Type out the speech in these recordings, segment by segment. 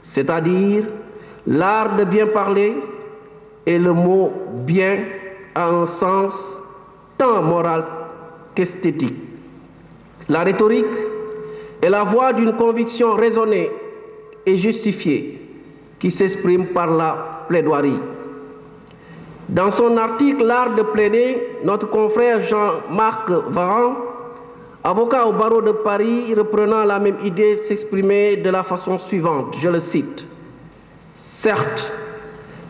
c'est-à-dire l'art de bien parler, et le mot bien a un sens tant moral qu'esthétique. La rhétorique est la voix d'une conviction raisonnée et justifiée qui s'exprime par la plaidoirie. Dans son article L'art de plaider, notre confrère Jean-Marc Varan, avocat au barreau de Paris, reprenant la même idée, s'exprimait de la façon suivante, je le cite. Certes,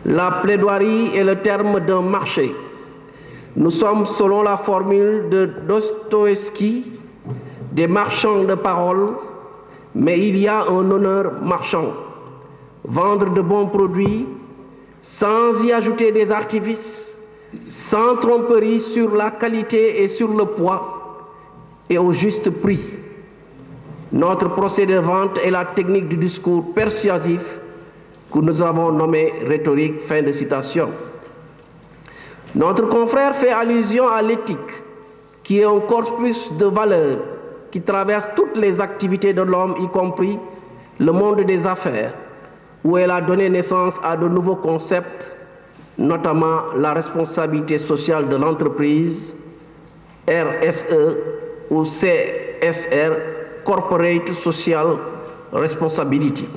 la plaidoirie est le terme d'un marché. Nous sommes, selon la formule de Dostoïevski, des marchands de paroles, mais il y a un honneur marchand. Vendre de bons produits, sans y ajouter des artifices, sans tromperie sur la qualité et sur le poids, et au juste prix. Notre procédé de vente est la technique du discours persuasif que nous avons nommé rhétorique. Fin de citation. Notre confrère fait allusion à l'éthique, qui est un corpus de valeurs qui traverse toutes les activités de l'homme, y compris le monde des affaires, où elle a donné naissance à de nouveaux concepts, notamment la responsabilité sociale de l'entreprise, RSE ou CSR, Corporate Social Responsibility.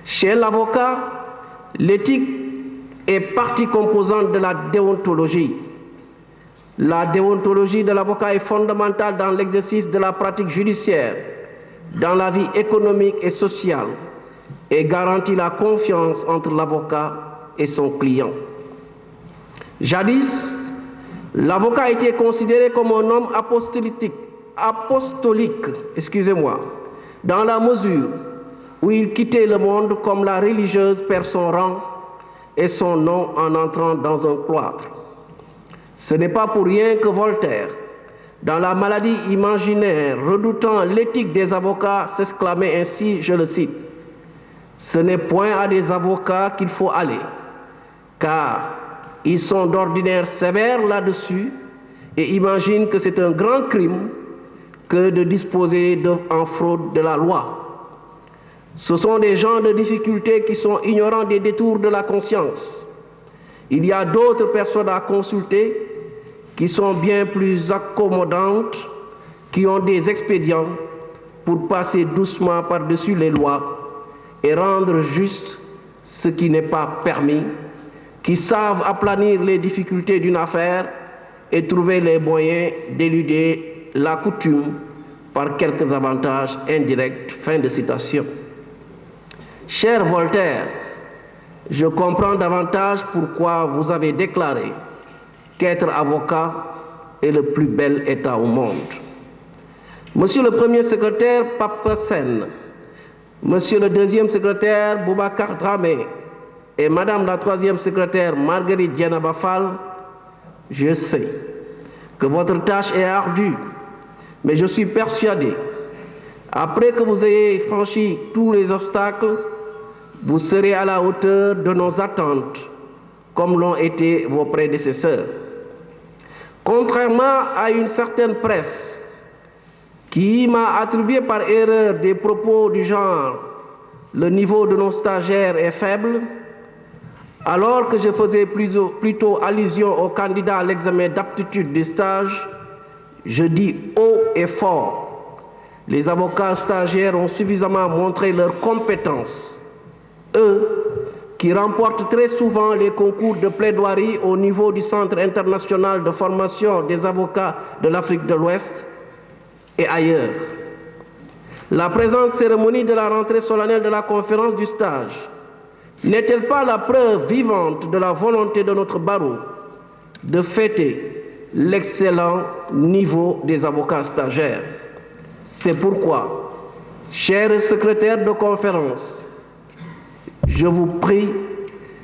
Chez l'avocat, l'éthique est partie composante de la déontologie. La déontologie de l'avocat est fondamentale dans l'exercice de la pratique judiciaire, dans la vie économique et sociale, et garantit la confiance entre l'avocat et son client. Jadis, l'avocat était considéré comme un homme apostolique, dans la mesure où il quittait le monde comme la religieuse perd son rang et son nom en entrant dans un cloître. Ce n'est pas pour rien que Voltaire, dans La maladie imaginaire, redoutant l'éthique des avocats, s'exclamait ainsi, je le cite, « Ce n'est point à des avocats qu'il faut aller, car ils sont d'ordinaire sévères là-dessus et imaginent que c'est un grand crime que de disposer en fraude de la loi. Ce sont des gens de difficulté qui sont ignorants des détours de la conscience. Il y a d'autres personnes à consulter qui sont bien plus accommodantes, qui ont des expédients pour passer doucement par-dessus les lois et rendre juste ce qui n'est pas permis, qui savent aplanir les difficultés d'une affaire et trouver les moyens d'éluder la coutume par quelques avantages indirects. » Fin de citation. Cher Voltaire, je comprends davantage pourquoi vous avez déclaré qu'être avocat est le plus bel état au monde. Monsieur le premier secrétaire Pape Sen, Monsieur le deuxième secrétaire Boubacar Dramé et Madame la troisième secrétaire Marguerite Dianabafal, je sais que votre tâche est ardue, mais je suis persuadé, après que vous ayez franchi tous les obstacles, vous serez à la hauteur de nos attentes, comme l'ont été vos prédécesseurs. Contrairement à une certaine presse qui m'a attribué par erreur des propos du genre « le niveau de nos stagiaires est faible », alors que je faisais plutôt allusion aux candidats à l'examen d'aptitude des stages, je dis haut et fort, les avocats stagiaires ont suffisamment montré leurs compétences. Eux, qui remportent très souvent les concours de plaidoirie au niveau du Centre international de formation des avocats de l'Afrique de l'Ouest et ailleurs. La présente cérémonie de la rentrée solennelle de la conférence du stage n'est-elle pas la preuve vivante de la volonté de notre barreau de fêter l'excellent niveau des avocats stagiaires? C'est pourquoi, chers secrétaires de conférence, je vous prie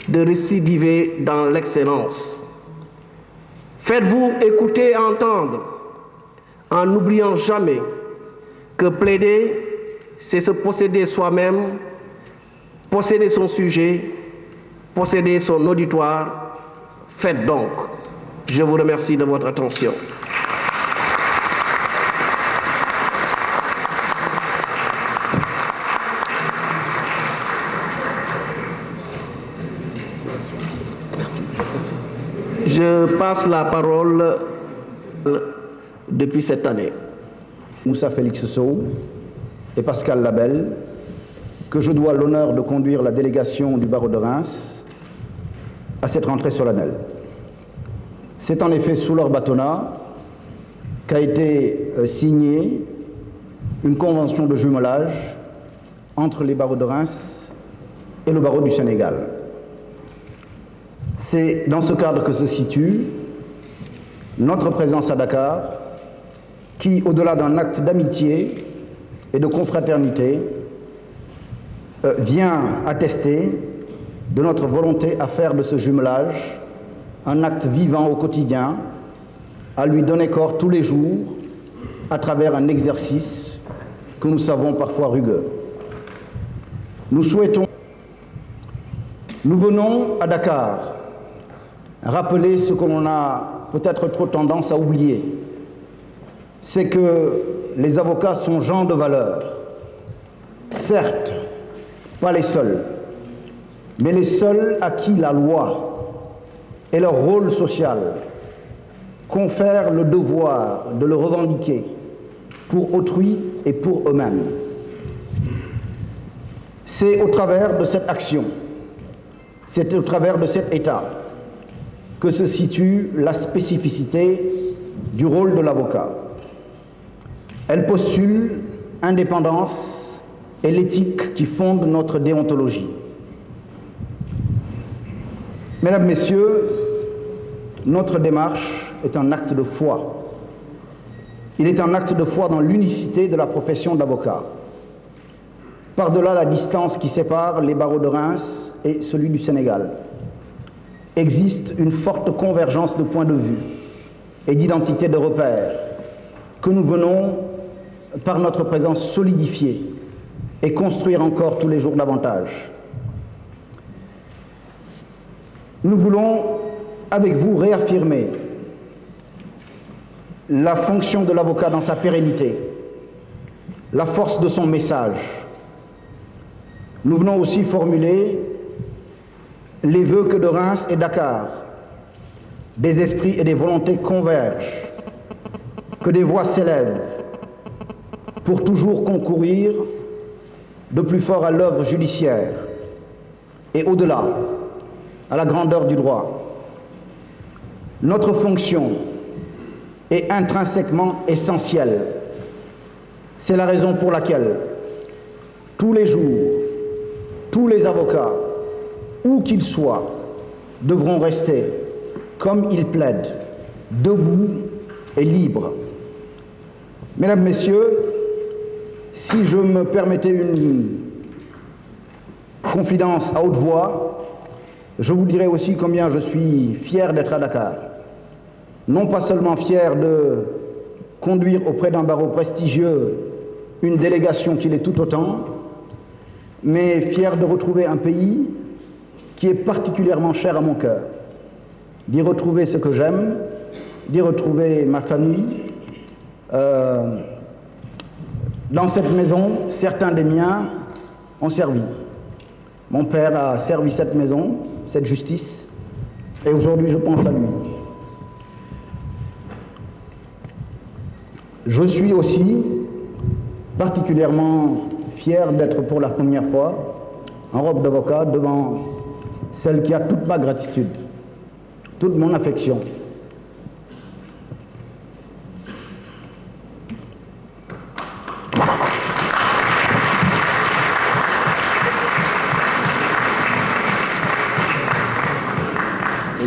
de récidiver dans l'excellence. Faites-vous écouter et entendre, en n'oubliant jamais que plaider, c'est se posséder soi-même, posséder son sujet, posséder son auditoire. Faites donc. Je vous remercie de votre attention. je passe la parole depuis cette année. Moussa Félix Sow et Pascal Labelle, que je dois l'honneur de conduire la délégation du barreau de Reims à cette rentrée solennelle. C'est en effet sous leur bâtonnat qu'a été signée une convention de jumelage entre les barreaux de Reims et le barreau du Sénégal. C'est dans ce cadre que se situe notre présence à Dakar, qui, au-delà d'un acte d'amitié et de confraternité, vient attester de notre volonté à faire de ce jumelage un acte vivant au quotidien, à lui donner corps tous les jours à travers un exercice que nous savons parfois rugueux. Nous venons à Dakar rappeler ce que l'on a peut-être trop tendance à oublier, c'est que les avocats sont gens de valeur, certes, pas les seuls, mais les seuls à qui la loi et leur rôle social confèrent le devoir de le revendiquer pour autrui et pour eux-mêmes. C'est au travers de cette action, c'est au travers de cet état que se situe la spécificité du rôle de l'avocat. Elle postule indépendance et l'éthique qui fondent notre déontologie. Mesdames, Messieurs, notre démarche est un acte de foi. Il est un acte de foi dans l'unicité de la profession d'avocat. Par-delà la distance qui sépare les barreaux de Reims et celui du Sénégal, existe une forte convergence de points de vue et d'identité de repères que nous venons, par notre présence, solidifier et construire encore tous les jours davantage. Nous voulons, avec vous, réaffirmer la fonction de l'avocat dans sa pérennité, la force de son message. Nous venons aussi formuler les vœux que de Reims et Dakar, des esprits et des volontés convergent, que des voix s'élèvent pour toujours concourir de plus fort à l'œuvre judiciaire et au-delà, à la grandeur du droit. Notre fonction est intrinsèquement essentielle. C'est la raison pour laquelle, tous les jours, tous les avocats, où qu'ils soient, devront rester, comme ils plaident, debout et libres. Mesdames, Messieurs, si je me permettais une confidence à haute voix, je vous dirais aussi combien je suis fier d'être à Dakar. Non pas seulement fier de conduire auprès d'un barreau prestigieux une délégation qui l'est tout autant, mais fier de retrouver un pays qui est particulièrement cher à mon cœur, d'y retrouver ce que j'aime, d'y retrouver ma famille. Dans cette maison, certains des miens ont servi. Mon père a servi cette maison, cette justice, et aujourd'hui je pense à lui. Je suis aussi particulièrement fier d'être pour la première fois en robe d'avocat devant celle qui a toute ma gratitude, toute mon affection.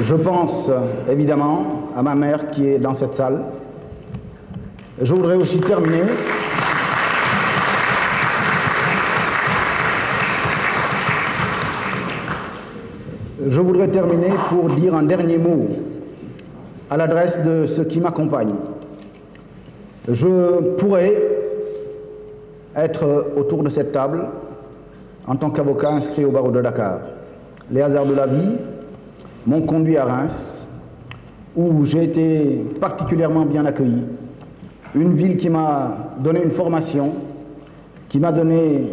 Je pense évidemment à ma mère qui est dans cette salle. Je voudrais aussi terminer pour dire un dernier mot à l'adresse de ceux qui m'accompagnent. Je pourrais être autour de cette table en tant qu'avocat inscrit au barreau de Dakar. Les hasards de la vie m'ont conduit à Reims, où j'ai été particulièrement bien accueilli. Une ville qui m'a donné une formation, qui m'a donné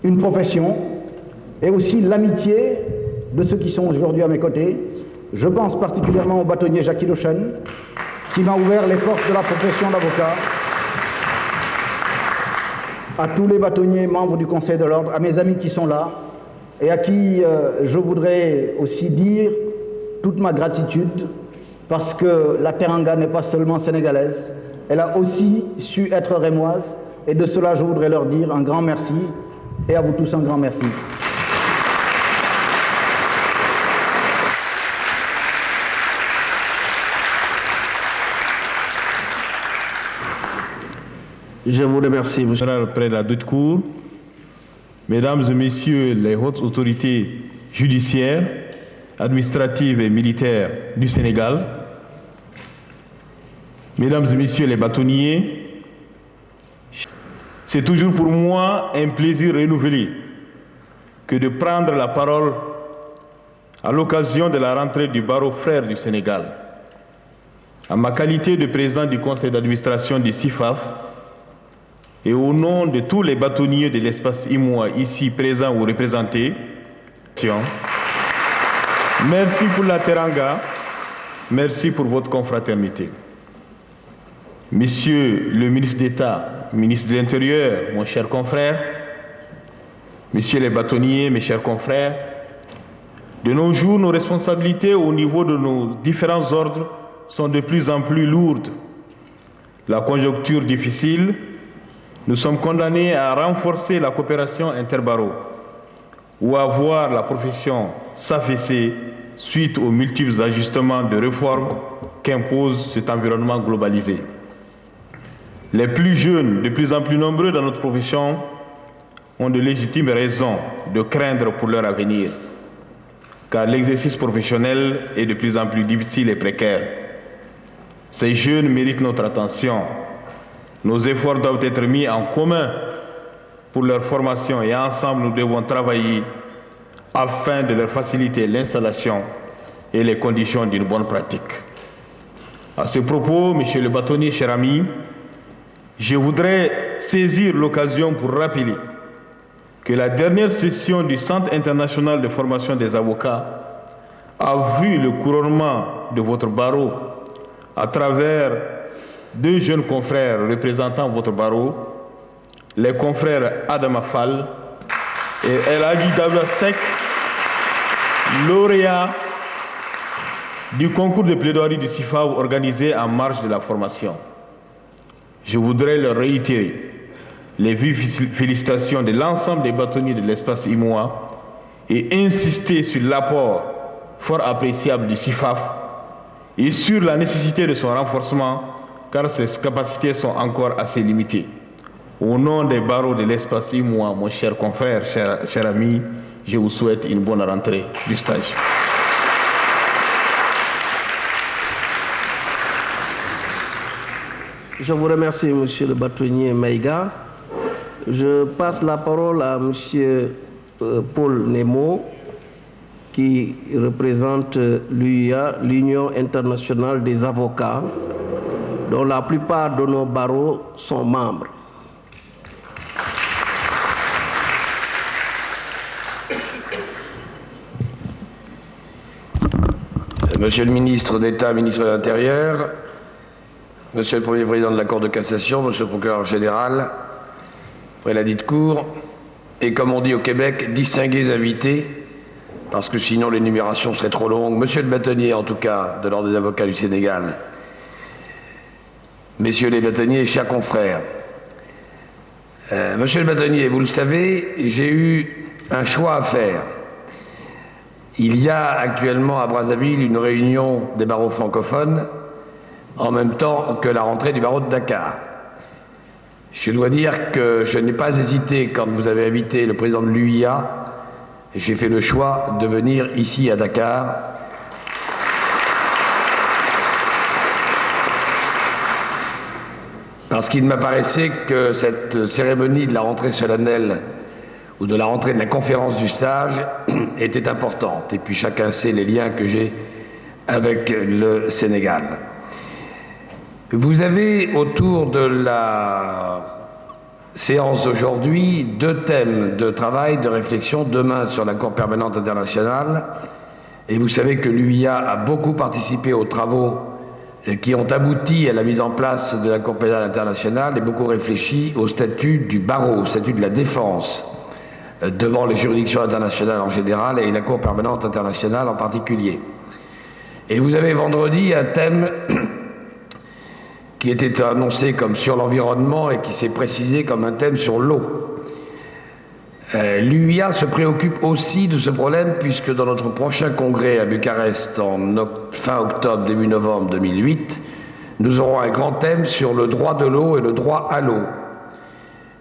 une profession, et aussi l'amitié de ceux qui sont aujourd'hui à mes côtés. Je pense particulièrement au bâtonnier Jackie Lochen, qui m'a ouvert les portes de la profession d'avocat, à tous les bâtonniers membres du Conseil de l'Ordre, à mes amis qui sont là, et à qui je voudrais aussi dire toute ma gratitude, parce que la Teranga n'est pas seulement sénégalaise, elle a aussi su être rémoise, et de cela je voudrais leur dire un grand merci, et à vous tous un grand merci. Je vous remercie, monsieur. Près de la dute cour, mesdames et messieurs les hautes autorités judiciaires, administratives et militaires du Sénégal, mesdames et messieurs les bâtonniers, c'est toujours pour moi un plaisir renouvelé que de prendre la parole à l'occasion de la rentrée du barreau frère du Sénégal. En ma qualité de président du conseil d'administration du CIFAF, et au nom de tous les bâtonniers de l'espace IMOA ici présents ou représentés, merci pour la Teranga, merci pour votre confraternité. Monsieur le ministre d'État, ministre de l'Intérieur, mon cher confrère, messieurs les bâtonniers, mes chers confrères, de nos jours, nos responsabilités au niveau de nos différents ordres sont de plus en plus lourdes. La conjoncture difficile, nous sommes condamnés à renforcer la coopération interbarreaux ou à voir la profession s'affaisser suite aux multiples ajustements de réformes qu'impose cet environnement globalisé. Les plus jeunes, de plus en plus nombreux dans notre profession, ont de légitimes raisons de craindre pour leur avenir, car l'exercice professionnel est de plus en plus difficile et précaire. Ces jeunes méritent notre attention. Nos efforts doivent être mis en commun pour leur formation et ensemble nous devons travailler afin de leur faciliter l'installation et les conditions d'une bonne pratique. À ce propos, monsieur le bâtonnier, cher ami, je voudrais saisir l'occasion pour rappeler que la dernière session du Centre international de formation des avocats a vu le couronnement de votre barreau à travers deux jeunes confrères représentant votre barreau, les confrères Adama Fall et El Hadji Daouda Seck, lauréats du concours de plaidoirie du CIFAF organisé en marge de la formation. Je voudrais leur réitérer les vives félicitations de l'ensemble des bâtonniers de l'espace IMOA et insister sur l'apport fort appréciable du CIFAF et sur la nécessité de son renforcement car ses capacités sont encore assez limitées. Au nom des barreaux de l'espace IMOA, mon cher confrère, cher ami, je vous souhaite une bonne rentrée du stage. Je vous remercie, monsieur le bâtonnier Maïga. Je passe la parole à monsieur Paul Nemo, qui représente l'UIA, l'Union internationale des avocats, dont la plupart de nos barreaux sont membres. Monsieur le ministre d'État, ministre de l'Intérieur, Monsieur le Premier Président de la Cour de cassation, Monsieur le Procureur général, après la dite cour, et comme on dit au Québec, distingués invités, parce que sinon l'énumération serait trop longue, Monsieur le bâtonnier en tout cas, de l'Ordre des avocats du Sénégal, Messieurs les bâtonniers et chers confrères, Monsieur le bâtonnier, vous le savez, j'ai eu un choix à faire. Il y a actuellement à Brazzaville une réunion des barreaux francophones en même temps que la rentrée du barreau de Dakar. Je dois dire que je n'ai pas hésité quand vous avez invité le président de l'UIA. J'ai fait le choix de venir ici à Dakar parce qu'il m'apparaissait que cette cérémonie de la rentrée solennelle ou de la rentrée de la conférence du stage était importante. Et puis chacun sait les liens que j'ai avec le Sénégal. Vous avez autour de séance d'aujourd'hui 2 thèmes de travail, de réflexion, demain sur la Cour permanente internationale. Et vous savez que l'UIA a beaucoup participé aux travaux qui ont abouti à la mise en place de la Cour pénale internationale et beaucoup réfléchi au statut du barreau, au statut de la défense devant les juridictions internationales en général et la Cour permanente internationale en particulier. Et vous avez vendredi un thème qui était annoncé comme sur l'environnement et qui s'est précisé comme un thème sur l'eau. L'UIA se préoccupe aussi de ce problème puisque dans notre prochain congrès à Bucarest en fin octobre, début novembre 2008, nous aurons un grand thème sur le droit de l'eau et le droit à l'eau.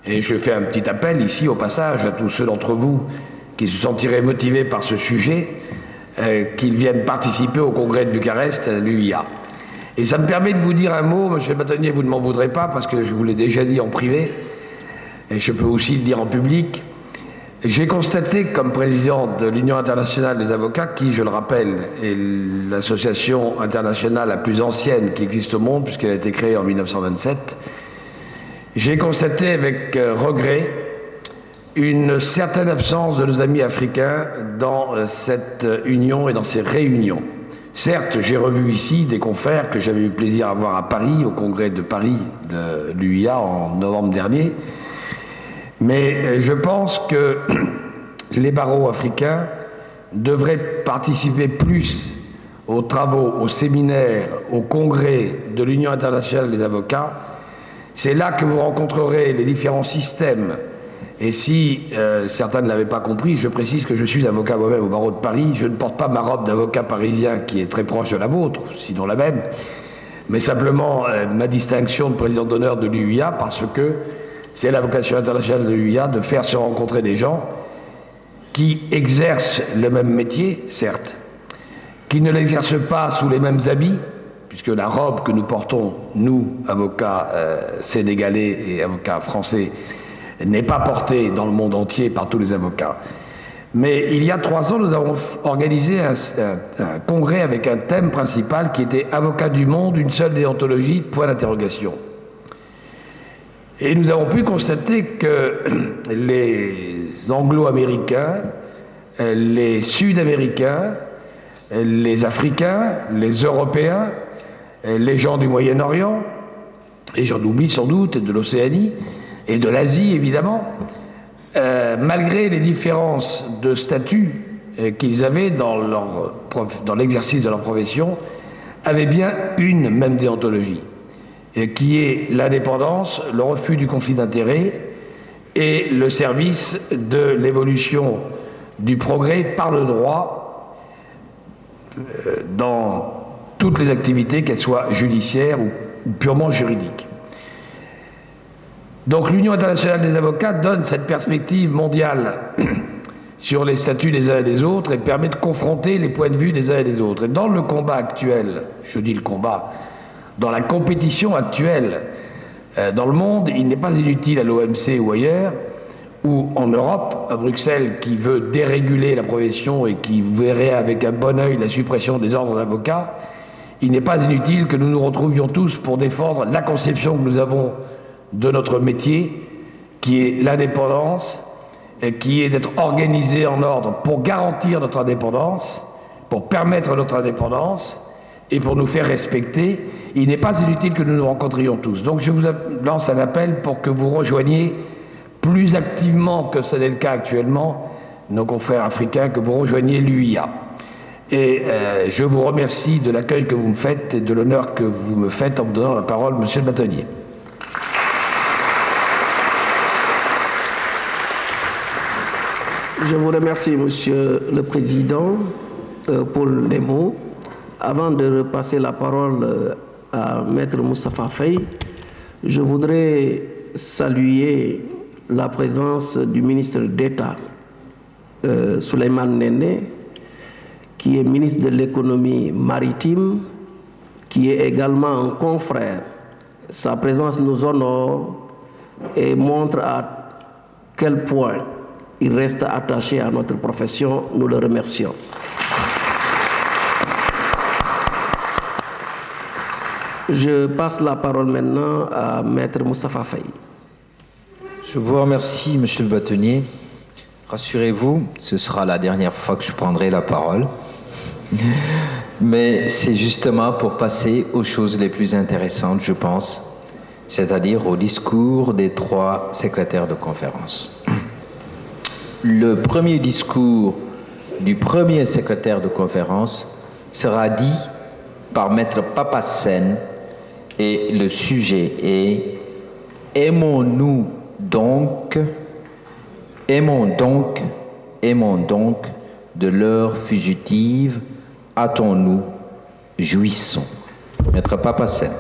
Et je fais un petit appel ici au passage à tous ceux d'entre vous qui se sentiraient motivés par ce sujet, qu'ils viennent participer au congrès de Bucarest à l'UIA. Et ça me permet de vous dire un mot, monsieur le bâtonnier, vous ne m'en voudrez pas parce que je vous l'ai déjà dit en privé, et je peux aussi le dire en public. J'ai constaté comme président de l'Union internationale des avocats, qui, je le rappelle, est l'association internationale la plus ancienne qui existe au monde, puisqu'elle a été créée en 1927, j'ai constaté avec regret une certaine absence de nos amis africains dans cette union et dans ces réunions. Certes, j'ai revu ici des confrères que j'avais eu plaisir à voir à Paris, au congrès de Paris de l'UIA en novembre dernier, mais je pense que les barreaux africains devraient participer plus aux travaux, aux séminaires, aux congrès de l'Union internationale des avocats. C'est là que vous rencontrerez les différents systèmes. Et si certains ne l'avaient pas compris, je précise que je suis avocat moi-même au barreau de Paris. Je ne porte pas ma robe d'avocat parisien qui est très proche de la vôtre, sinon la même, mais simplement ma distinction de président d'honneur de l'UIA parce que c'est la vocation internationale de l'UIA de faire se rencontrer des gens qui exercent le même métier, certes, qui ne l'exercent pas sous les mêmes habits, puisque la robe que nous portons, nous, avocats sénégalais et avocats français, n'est pas portée dans le monde entier par tous les avocats. Mais il y a 3 ans, nous avons organisé un congrès avec un thème principal qui était « Avocats du monde, une seule déontologie, point d'interrogation ». Et nous avons pu constater que les Anglo-Américains, les Sud-Américains, les Africains, les Européens, les gens du Moyen-Orient, et j'en oublie sans doute, de l'Océanie, et de l'Asie évidemment, malgré les différences de statut qu'ils avaient dans l'exercice de leur profession, avaient bien une même déontologie, qui est l'indépendance, le refus du conflit d'intérêts et le service de l'évolution du progrès par le droit dans toutes les activités, qu'elles soient judiciaires ou purement juridiques. Donc l'Union internationale des avocats donne cette perspective mondiale sur les statuts des uns et des autres et permet de confronter les points de vue des uns et des autres. Et dans le combat actuel, je dis le combat, dans la compétition actuelle dans le monde, il n'est pas inutile à l'OMC ou ailleurs, ou en Europe, à Bruxelles, qui veut déréguler la profession et qui verrait avec un bon œil la suppression des ordres d'avocats, il n'est pas inutile que nous nous retrouvions tous pour défendre la conception que nous avons de notre métier, qui est l'indépendance, et qui est d'être organisé en ordre pour garantir notre indépendance, pour permettre notre indépendance, et pour nous faire respecter. Il n'est pas inutile que nous nous rencontrions tous. Donc je vous lance un appel pour que vous rejoigniez plus activement que ce n'est le cas actuellement nos confrères africains, que vous rejoigniez l'UIA. Et je vous remercie de l'accueil que vous me faites et de l'honneur que vous me faites en me donnant la parole, monsieur le bâtonnier. Je vous remercie, monsieur le président, pour les mots. Avant de repasser la parole à Maître Moustapha Faye, je voudrais saluer la présence du ministre d'État, Souleymane Ndéné, qui est ministre de l'économie maritime, qui est également un confrère. Sa présence nous honore et montre à quel point il reste attaché à notre profession. Nous le remercions. Je passe la parole maintenant à Maître Moustapha Faye. Je vous remercie, Monsieur le bâtonnier. Rassurez-vous, ce sera la dernière fois que je prendrai la parole. Mais c'est justement pour passer aux choses les plus intéressantes, je pense, c'est-à-dire au discours des 3 secrétaires de conférence. Le premier discours du premier secrétaire de conférence sera dit par Maître Papassen et le sujet est « Aimons donc de l'heure fugitive, hâtons-nous, jouissons. » Maître Papassen.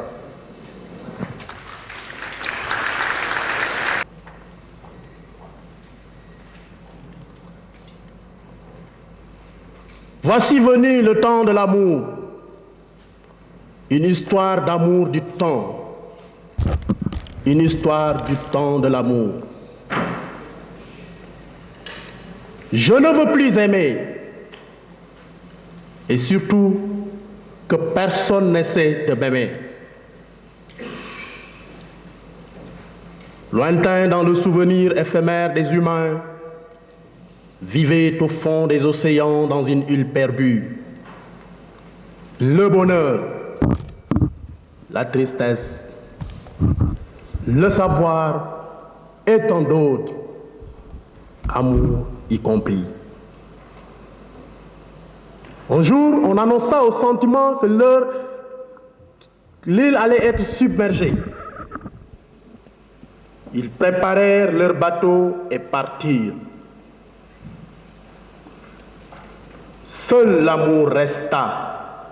Voici venu le temps de l'amour, une histoire d'amour du temps, une histoire du temps de l'amour. Je ne veux plus aimer, et surtout que personne n'essaie de m'aimer. Lointain dans le souvenir éphémère des humains, vivait au fond des océans dans une île perdue. Le bonheur, la tristesse, le savoir et tant d'autres, amour y compris. Un jour, on annonça au sentiment que l'île allait être submergée. Ils préparèrent leur bateau et partirent. Seul l'amour resta,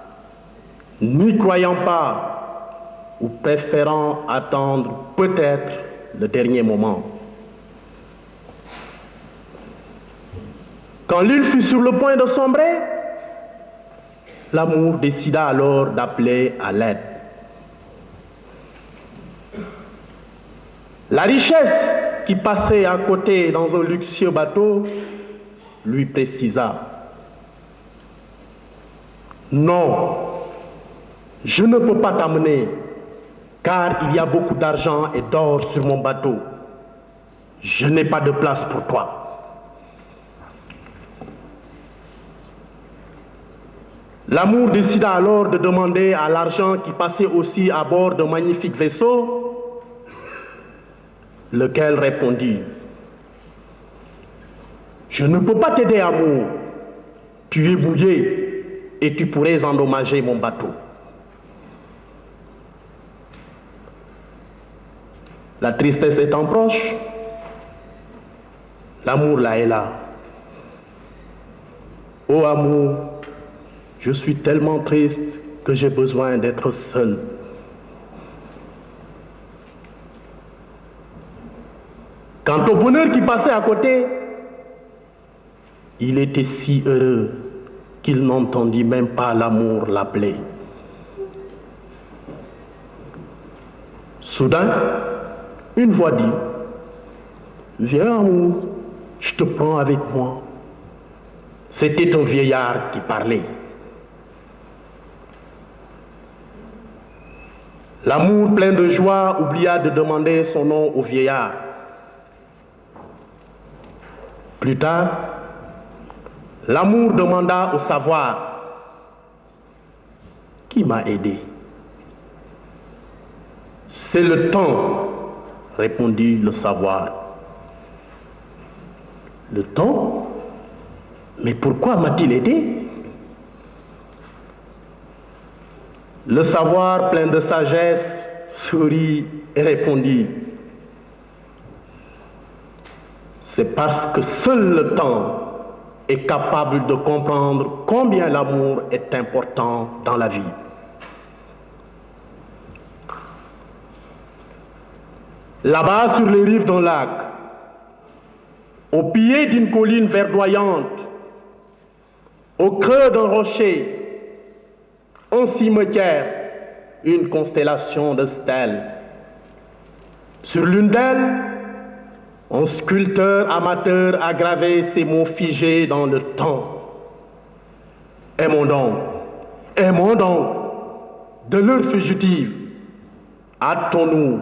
n'y croyant pas ou préférant attendre peut-être le dernier moment. Quand l'île fut sur le point de sombrer, l'amour décida alors d'appeler à l'aide. La richesse qui passait à côté dans un luxueux bateau lui précisa: « Non, je ne peux pas t'amener, car il y a beaucoup d'argent et d'or sur mon bateau. Je n'ai pas de place pour toi. » L'amour décida alors de demander à l'argent qui passait aussi à bord d'un magnifique vaisseau, lequel répondit: « Je ne peux pas t'aider, amour. Tu es mouillé et tu pourrais endommager mon bateau. » La tristesse étant proche, l'amour là est là. « Oh amour, je suis tellement triste que j'ai besoin d'être seul. » Quant au bonheur qui passait à côté, il était si heureux qu'il n'entendit même pas l'amour l'appeler. Soudain, une voix dit: « Viens, amour, je te prends avec moi. » C'était un vieillard qui parlait. L'amour, plein de joie, oublia de demander son nom au vieillard. Plus tard, l'amour demanda au savoir: « Qui m'a aidé? » « C'est le temps, » répondit le savoir. « Le temps? Mais pourquoi m'a-t-il aidé? » Le savoir, plein de sagesse, sourit et répondit: « C'est parce que seul le temps est capable de comprendre combien l'amour est important dans la vie. » Là-bas, sur les rives d'un lac, au pied d'une colline verdoyante, au creux d'un rocher, un cimetière, une constellation de stèles. Sur l'une d'elles, un sculpteur amateur a gravé ces mots figés dans le temps. « Aimons donc, de l'heure fugitive, hâtons-nous,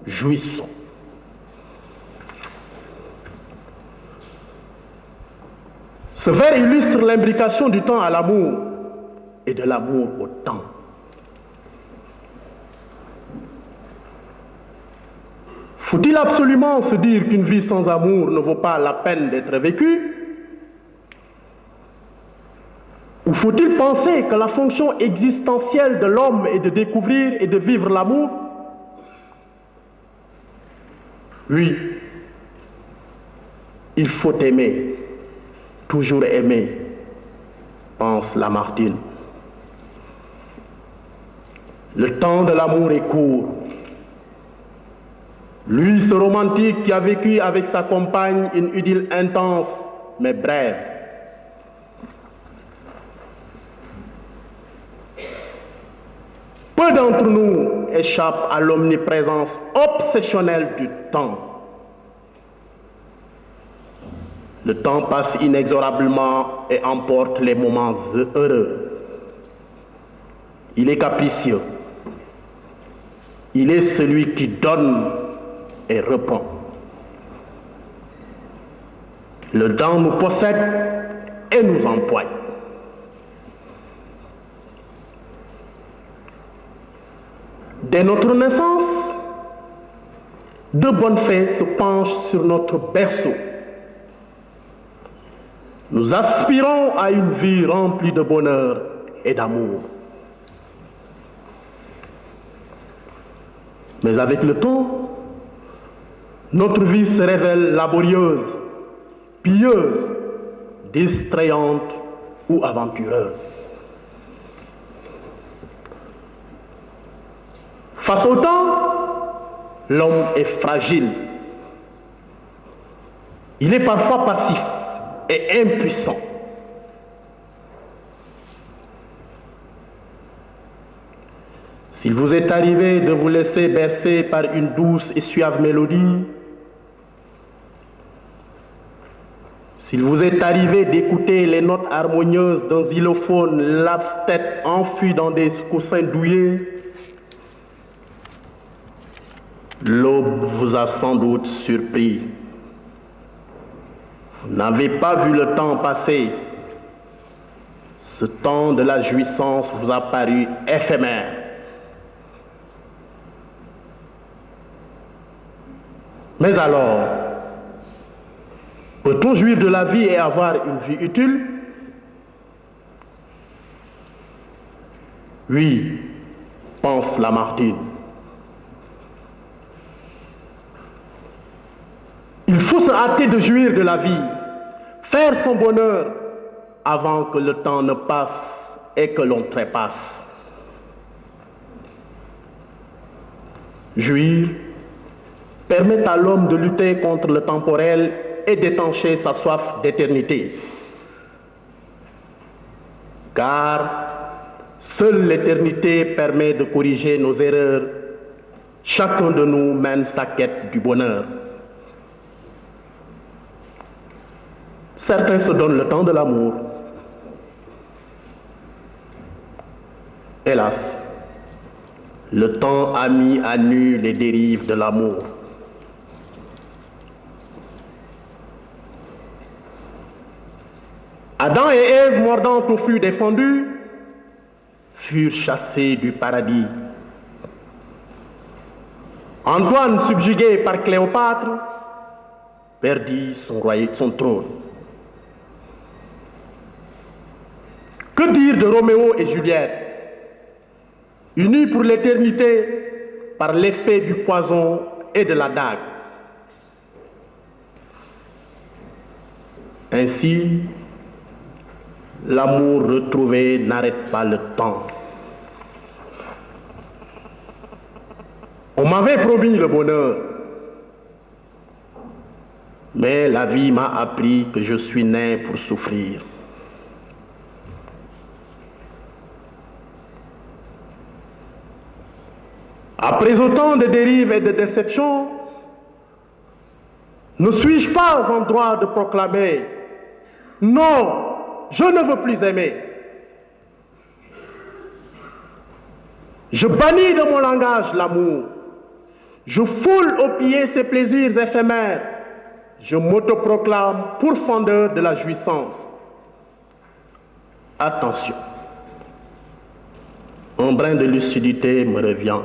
jouissons. » Ce vers illustre l'imbrication du temps à l'amour et de l'amour au temps. Faut-il absolument se dire qu'une vie sans amour ne vaut pas la peine d'être vécue? Ou faut-il penser que la fonction existentielle de l'homme est de découvrir et de vivre l'amour? Oui, il faut aimer, toujours aimer, pense Lamartine. Le temps de l'amour est court. Lui, ce romantique qui a vécu avec sa compagne une idylle intense, mais brève. Peu d'entre nous échappent à l'omniprésence obsessionnelle du temps. Le temps passe inexorablement et emporte les moments heureux. Il est capricieux. Il est celui qui donne et reprend. Le temps nous possède et nous empoigne. Dès notre naissance, de bonnes fées se penchent sur notre berceau. Nous aspirons à une vie remplie de bonheur et d'amour. Mais avec le temps, notre vie se révèle laborieuse, pieuse, distrayante ou aventureuse. Face au temps, l'homme est fragile. Il est parfois passif et impuissant. S'il vous est arrivé de vous laisser bercer par une douce et suave mélodie, s'il vous est arrivé d'écouter les notes harmonieuses d'un xylophone, la tête enfuie dans des coussins douillés, l'aube vous a sans doute surpris. Vous n'avez pas vu le temps passer. Ce temps de la jouissance vous a paru éphémère. Mais alors, peut-on jouir de la vie et avoir une vie utile? Oui, pense Lamartine. Il faut se hâter de jouir de la vie, faire son bonheur avant que le temps ne passe et que l'on trépasse. Jouir permet à l'homme de lutter contre le temporel et d'étancher sa soif d'éternité. Car seule l'éternité permet de corriger nos erreurs. Chacun de nous mène sa quête du bonheur. Certains se donnent le temps de l'amour. Hélas, le temps a mis à nu les dérives de l'amour. Adam et Ève, mordant au fruit défendu, furent chassés du paradis. Antoine, subjugué par Cléopâtre, perdit son trône. Que dire de Roméo et Juliette, unis pour l'éternité par l'effet du poison et de la dague? Ainsi, l'amour retrouvé n'arrête pas le temps. On m'avait promis le bonheur, mais la vie m'a appris que je suis né pour souffrir. Après autant de dérives et de déceptions, ne suis-je pas en droit de proclamer « Non, je ne veux plus aimer ». Je bannis de mon langage l'amour. Je foule aux pieds ses plaisirs éphémères. Je m'autoproclame pourfendeur de la jouissance. Attention, un brin de lucidité me revient.